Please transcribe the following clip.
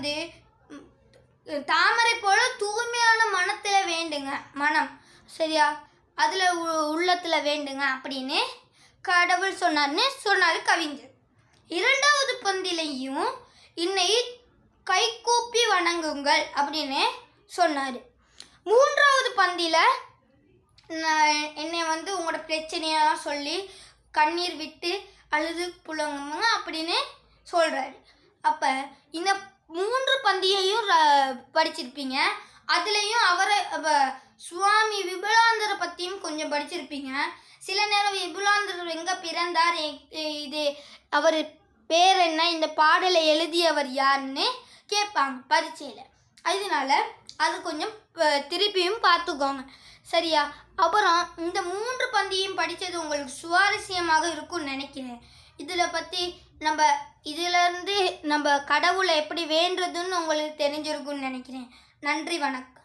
வந்து தாமரை போல தூய்மையான மனத்தில் வேண்டுங்க. மனம் சரியா, அதில் உள்ளத்தில் வேண்டுங்க அப்படின்னு கடவுள் சொன்னார் கவிஞர். 2வது பந்திலையும் இன்னை கைகூப்பி வணங்குங்கள் அப்படின்னு சொன்னார். 3வது பந்தியில் என்னை வந்து உங்களோட பிரச்சனையெல்லாம் சொல்லி கண்ணீர் விட்டு அழுது புலங்குங்க அப்படின்னு சொல்கிறாரு. அப்போ இந்த 3 பந்தியையும் படிச்சிருப்பீங்க. அதுலேயும் அவரை சுவாமி விபுலானந்தரை பற்றியும் கொஞ்சம் படிச்சிருப்பீங்க. சில நேரம் விபுலானந்தர் எங்கே பிறந்தார், இது அவர் பேர் என்ன, இந்த பாடலை எழுதியவர் யாருன்னு கேட்பாங்க பரீட்சையில். அதனால அது கொஞ்சம் திருப்பியும் பார்த்துக்கோங்க சரியா. அப்புறம் இந்த 3 பந்தியும் படித்தது உங்களுக்கு சுவாரஸ்யமாக இருக்கும்னு நினைக்கிறேன். இதிலேருந்து நம்ம கடவுளை எப்படி வேண்டுறதுன்னு உங்களுக்கு தெரிஞ்சிருக்கும்னு நினைக்கிறேன். நன்றி, வணக்கம்.